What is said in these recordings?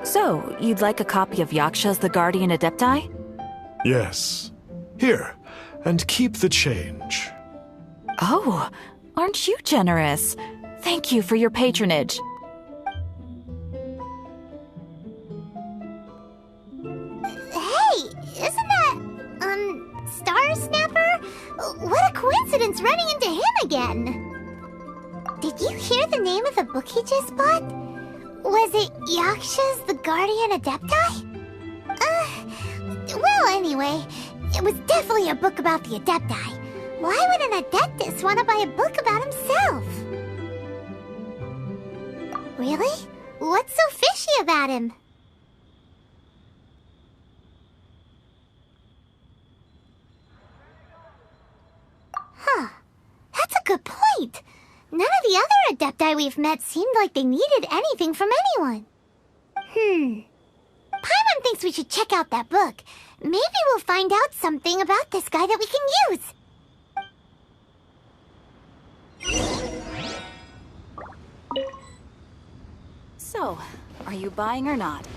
So, you'd like a copy of Yaksha's The Guardian Adepti? Yes. Here, and keep the change. Oh, aren't you generous? Thank you for your patronage. Hey, isn't that, Star Snapper? What a coincidence running into him again. Did you hear the name of the book he just bought? Was it Yaksha's The Guardian Adepti? Well, anyway, it was definitely a book about the Adepti. Why would an Adeptus want to buy a book about himself? Really? What's so fishy about him? Huh. That's a good point. None of the other Adepti we've met seemed like they needed anything from anyone. Paimon thinks we should check out that book. Maybe we'll find out something about this guy that we can use. So, are you buying or not?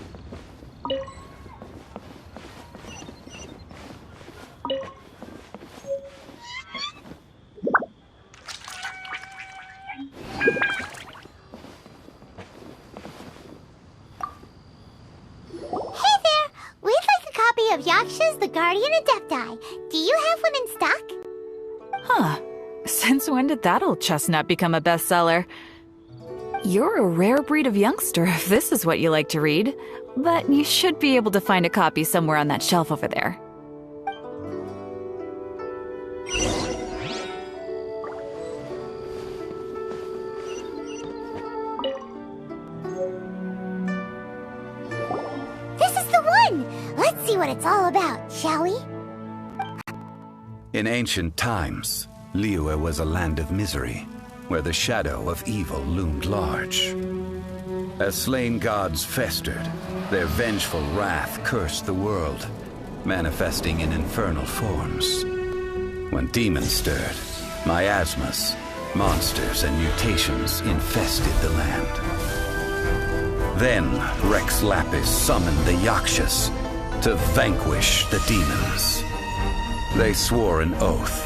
Of Yaksha's The Guardian Adepti. Do you have one in stock? Huh. Since when did that old chestnut become a bestseller? You're a rare breed of youngster if this is what you like to read. But you should be able to find a copy somewhere on that shelf over there. See what it's all about, shall we? In ancient times, Liyue was a land of misery, where the shadow of evil loomed large. As slain gods festered, their vengeful wrath cursed the world, manifesting in infernal forms. When demons stirred, miasmas, monsters, and mutations infested the land. Then Rex Lapis summoned the Yakshas to vanquish the demons. They swore an oath: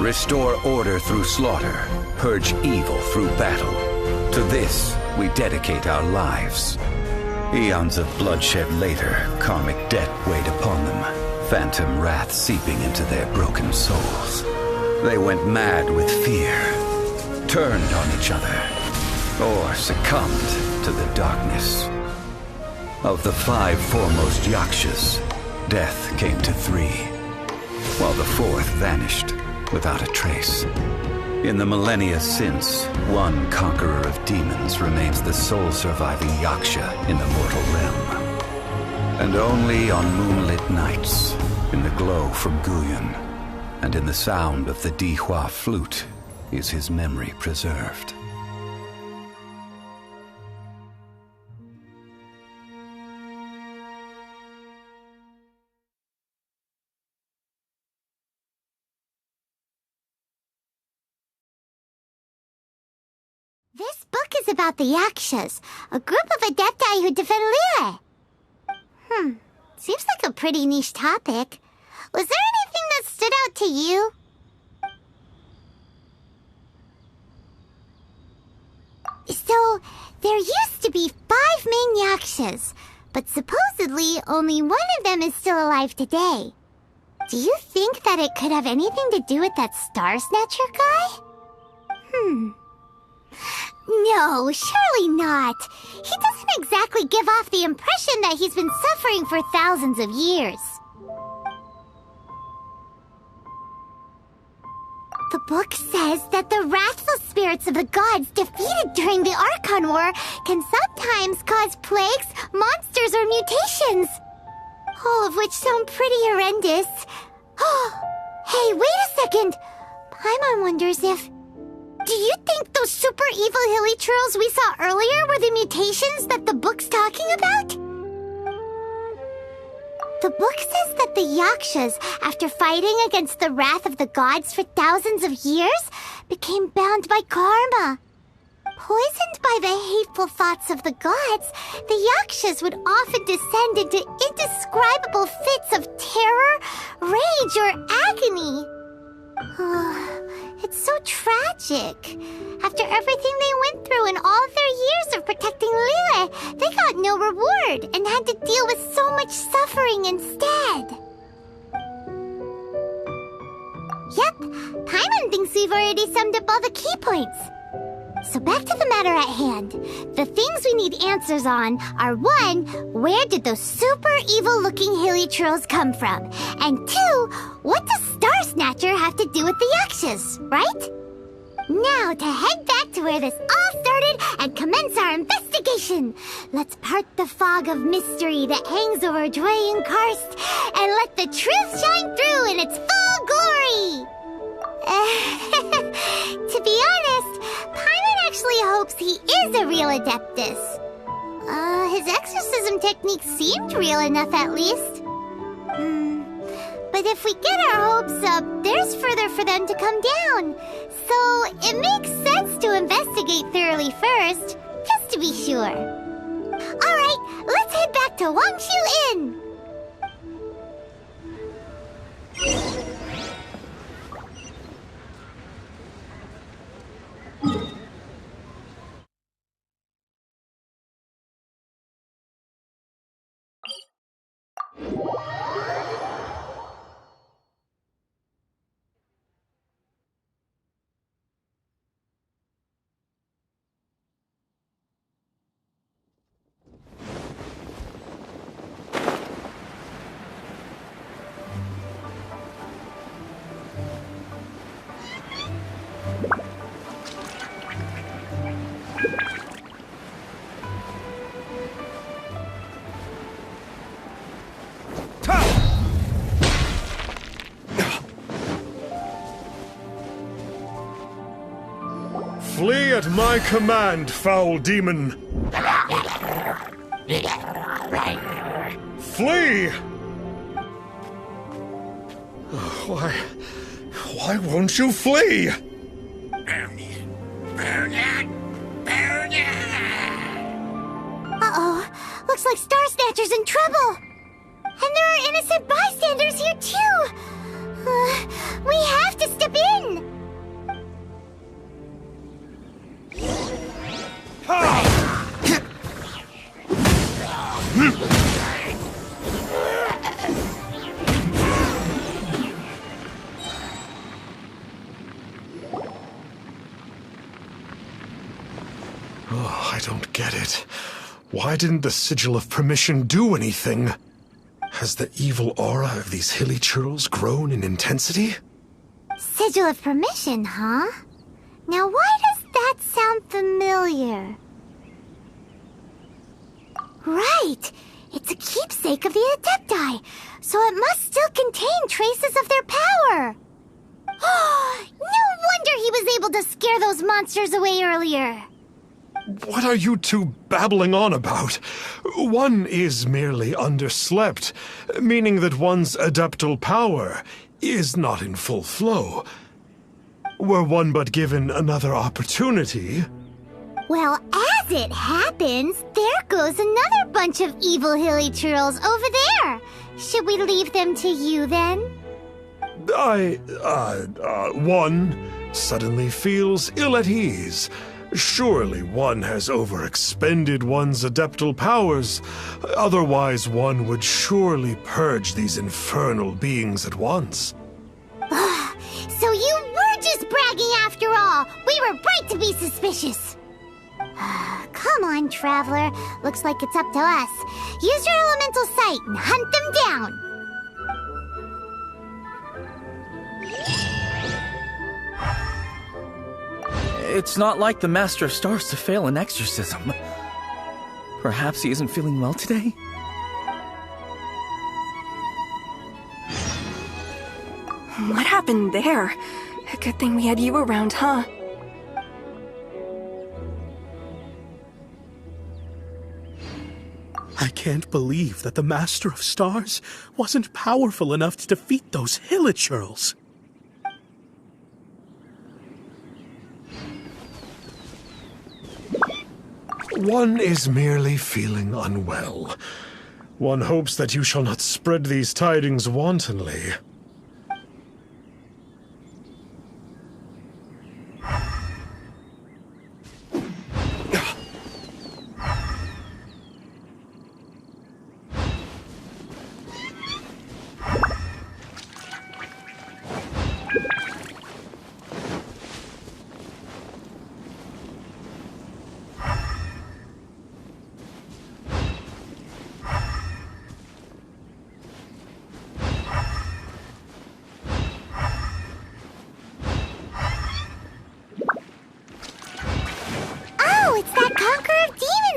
restore order through slaughter, purge evil through battle. To this we dedicate our lives. Eons of bloodshed later, karmic debt weighed upon them, phantom wrath seeping into their broken souls. They went mad with fear, turned on each other, or succumbed to the darkness. Of the 5 foremost Yakshas, death came to 3, while the 4th vanished without a trace. In the millennia since, one conqueror of demons remains the sole surviving Yaksha in the mortal realm. And only on moonlit nights, in the glow from Guyon, and in the sound of the Dihua flute, is his memory preserved. This book is about the Yakshas, a group of Adepti who defend Liyue. Seems like a pretty niche topic. Was there anything that stood out to you? So, there used to be 5 main Yakshas, but supposedly only one of them is still alive today. Do you think that it could have anything to do with that Star Snatcher guy? No, surely not. He doesn't exactly give off the impression that he's been suffering for thousands of years. The book says that the wrathful spirits of the gods defeated during the Archon War can sometimes cause plagues, monsters, or mutations. All of which sound pretty horrendous. Hey, wait a second! Paimon wonders if... Do you think those super evil hilly churls we saw earlier were the mutations that the book's talking about? The book says that the Yakshas, after fighting against the wrath of the gods for thousands of years, became bound by karma. Poisoned by the hateful thoughts of the gods, the Yakshas would often descend into indescribable fits of terror, rage, or agony. It's so tragic. After everything they went through in all their years of protecting Liyue, they got no reward and had to deal with so much suffering instead. Yep, Paimon thinks we've already summed up all the key points. So back to the matter at hand. The things we need answers on are 1, where did those super evil-looking hilly churls come from? And 2, what does Star Snatcher have to do with the Yakshas, right? Now to head back to where this all started and commence our investigation. Let's part the fog of mystery that hangs over Dwayne Karst and let the truth shine through in its full glory. To be honest, Paimon actually hopes he is a real Adeptus. His exorcism technique seemed real enough at least. But if we get our hopes up, there's further for them to come down. So it makes sense to investigate thoroughly first, just to be sure. Alright, let's head back to Wangshu Inn. Flee at my command, foul demon! Flee! Why won't you flee? Uh-oh, looks like Star Snatcher's in trouble. And there are innocent bystanders here too. We have to step in. I don't get it. Why didn't the Sigil of Permission do anything? Has the evil aura of these hilly churls grown in intensity? Sigil of Permission, huh? Now why does that sound familiar? Right! It's a keepsake of the Adepti, so it must still contain traces of their power! No wonder he was able to scare those monsters away earlier! What are you two babbling on about? One is merely underslept, meaning that one's adeptal power is not in full flow. Were one but given another opportunity... Well, as it happens, there goes another bunch of evil hilly churls over there. Should we leave them to you, then? One suddenly feels ill at ease. Surely one has overexpended one's adeptal powers. Otherwise, one would surely purge these infernal beings at once. So you were just bragging after all. We were right to be suspicious. Come on, Traveler. Looks like it's up to us. Use your elemental sight and hunt them down. It's not like the Master of Stars to fail an exorcism. Perhaps he isn't feeling well today? What happened there? Good thing we had you around, huh? I can't believe that the Master of Stars wasn't powerful enough to defeat those hilichurls. One is merely feeling unwell. One hopes that you shall not spread these tidings wantonly.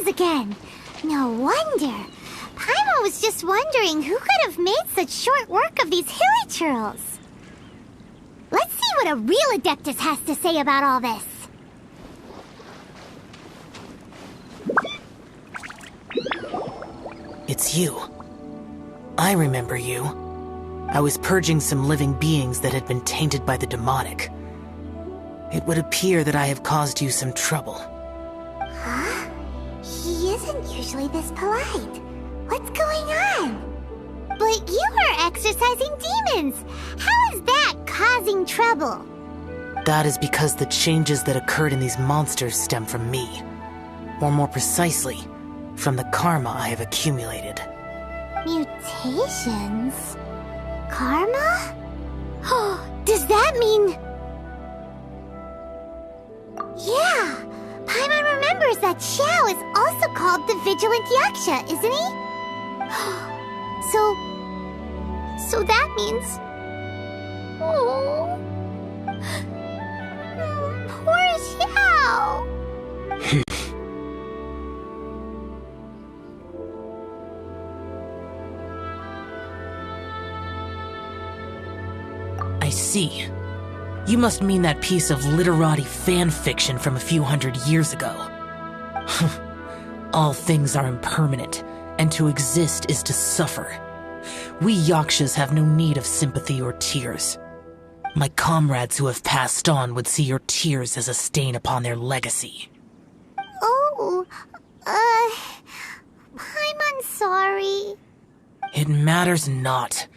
Again. No wonder. Paimon was just wondering who could have made such short work of these hilichurls. Let's see what a real Adeptus has to say about all this. It's you. I remember you. I was purging some living beings that had been tainted by the demonic. It would appear that I have caused you some trouble. Huh? He isn't usually this polite. What's going on? But you are exorcising demons. How is that causing trouble? That is because the changes that occurred in these monsters stem from me. Or more precisely, from the karma I have accumulated. Mutations? Karma? Does that mean... Yeah! Paimon remembers that Xiao is also called the Vigilant Yaksha, isn't he? So that means... Oh... Poor Xiao! I see. You must mean that piece of literati fan fiction from a few hundred years ago. All things are impermanent, and to exist is to suffer. We Yakshas have no need of sympathy or tears. My comrades who have passed on would see your tears as a stain upon their legacy. Oh, I'm sorry. It matters not.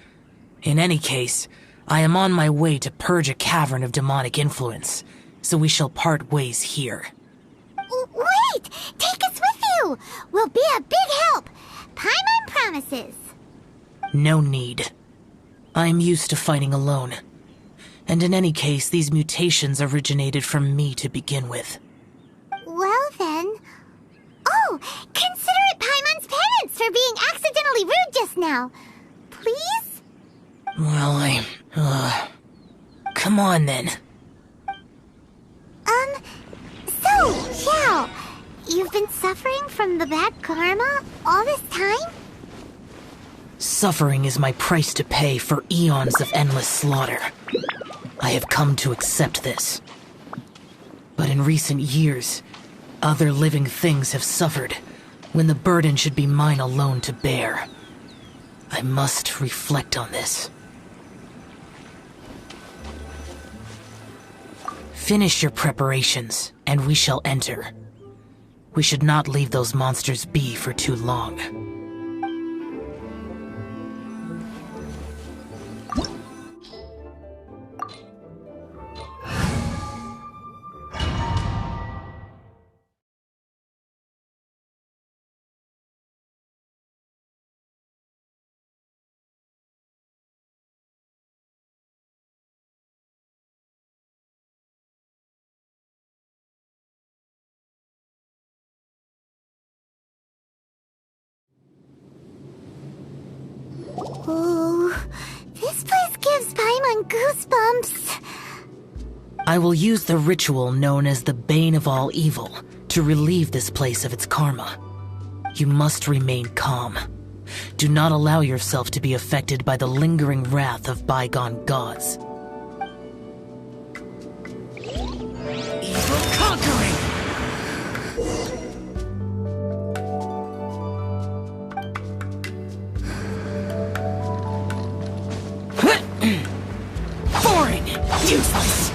In any case, I am on my way to purge a cavern of demonic influence, so we shall part ways here. Wait! Take us with you! We'll be a big help! Paimon promises. No need. I am used to fighting alone. And in any case, these mutations originated from me to begin with. Well then... Oh! Consider it Paimon's penance for being accidentally rude just now. Please? Well, come on then. So, Xiao, you've been suffering from the bad karma all this time? Suffering is my price to pay for eons of endless slaughter. I have come to accept this. But in recent years, other living things have suffered, when the burden should be mine alone to bear. I must reflect on this. Finish your preparations, and we shall enter. We should not leave those monsters be for too long. Ooh, this place gives Paimon goosebumps. I will use the ritual known as the Bane of All Evil to relieve this place of its karma. You must remain calm. Do not allow yourself to be affected by the lingering wrath of bygone gods. Evil conquering! Useless!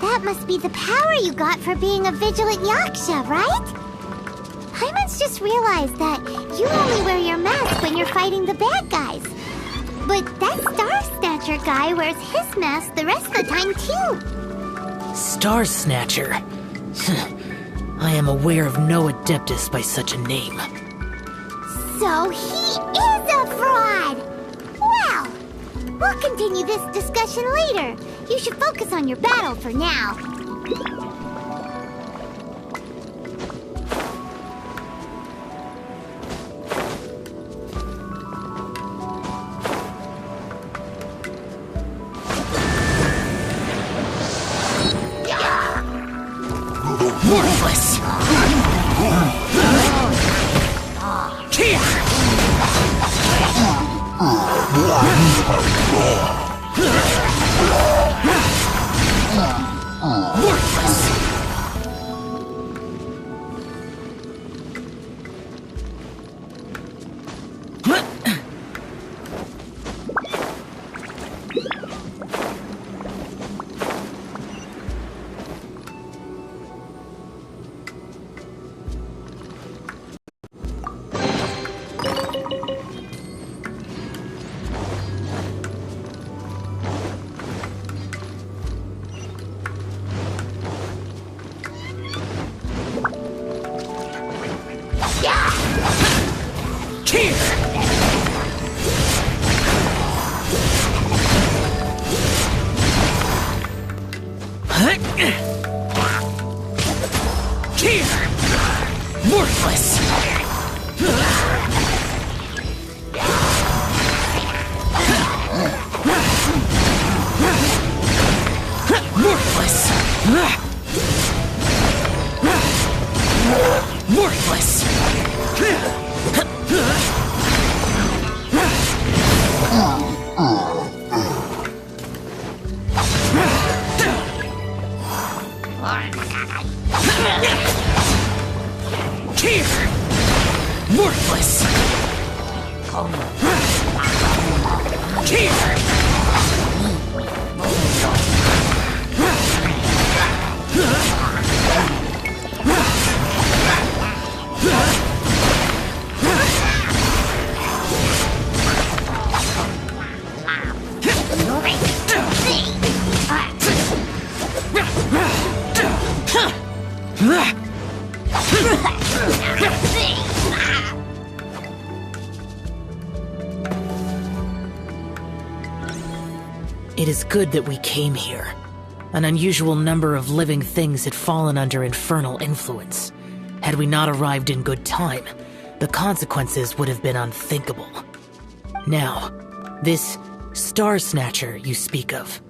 That must be the power you got for being a Vigilant Yaksha, right? Paimon's just realized that you only wear your mask when you're fighting the bad guys. But that Star Snatcher guy wears his mask the rest of the time, too. Star Snatcher? I am aware of no Adeptus by such a name. So he is a fraud! Well, we'll continue this discussion later. You should focus on your battle for now. Worthless! It is good that we came here. An unusual number of living things had fallen under infernal influence. Had we not arrived in good time, the consequences would have been unthinkable. Now, this Star Snatcher you speak of,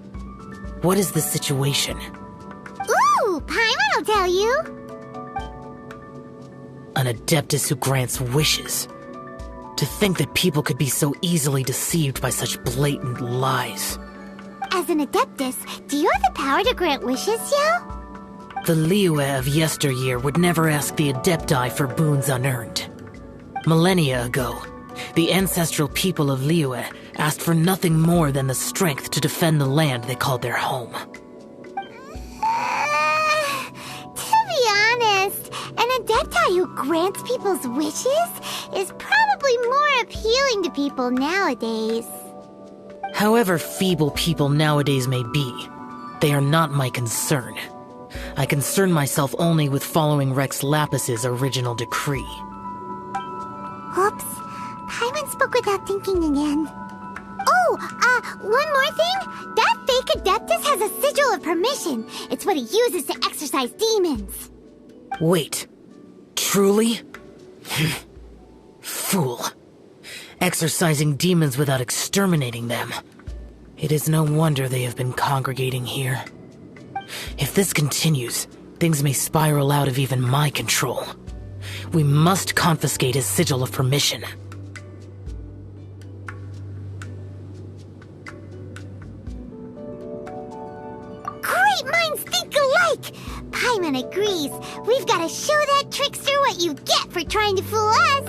what is the situation? Ooh, Paimon will tell you. An Adeptus who grants wishes. To think that people could be so easily deceived by such blatant lies. As an Adeptus, do you have the power to grant wishes, Yo? The Liyue of yesteryear would never ask the Adepti for boons unearned. Millennia ago, The ancestral people of Liyue asked for nothing more than the strength to defend the land they called their home. To be honest, an Adepti who grants people's wishes is probably more appealing to people nowadays. However feeble people nowadays may be, they are not my concern. I concern myself only with following Rex Lapis's original decree. Oops. Paimon spoke without thinking again. Oh, one more thing. That fake Adeptus has a sigil of permission. It's what he uses to exorcise demons. Wait. Truly? Fool. Exorcising demons without exterminating them. It is no wonder they have been congregating here. If this continues, things may spiral out of even my control. We must confiscate his sigil of permission. Great minds think alike! Paimon agrees. We've got to show that trickster what you get for trying to fool us.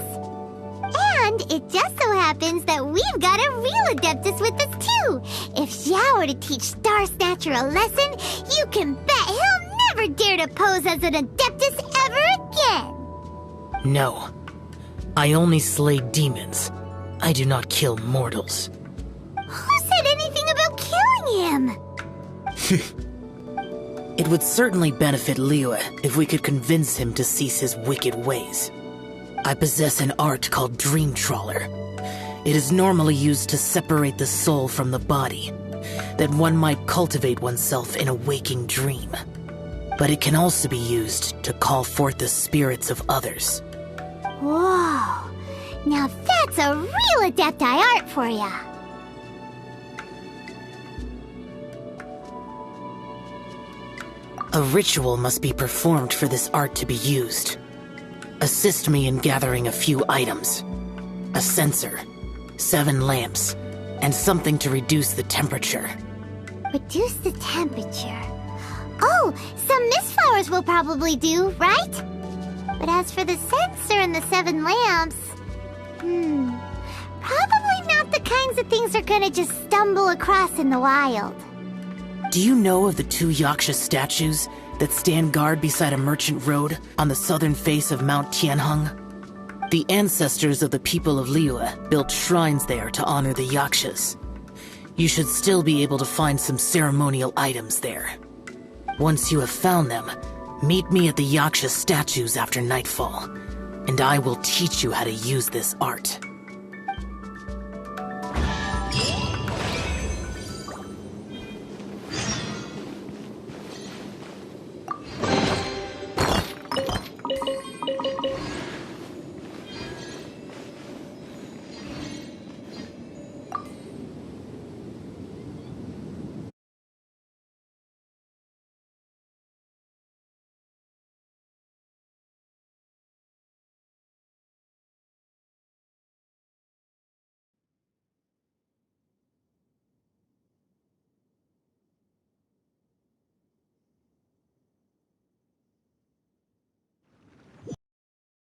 And it just so happens that we've got a real Adeptus with us too. If Xiao were to teach Star Snatcher a lesson, you can bet he'll never dare to pose as an Adeptus ever again. No. I only slay demons. I do not kill mortals. Who said anything about killing him? It would certainly benefit Liyue if we could convince him to cease his wicked ways. I possess an art called Dream Trawler. It is normally used to separate the soul from the body, that one might cultivate oneself in a waking dream. But it can also be used to call forth the spirits of others. Whoa. Now that's a real Adepti art for ya. A ritual must be performed for this art to be used. Assist me in gathering a few items. A censer, 7 lamps, and something to reduce the temperature. Reduce the temperature. Oh, some mist flowers will probably do, right? But as for the censer and the 7 lamps... probably not the kinds of things we're gonna just stumble across in the wild. Do you know of the 2 Yaksha statues that stand guard beside a merchant road on the southern face of Mount Tianheng? The ancestors of the people of Liyue built shrines there to honor the Yakshas. You should still be able to find some ceremonial items there. Once you have found them, meet me at the Yaksha statues after nightfall, and I will teach you how to use this art.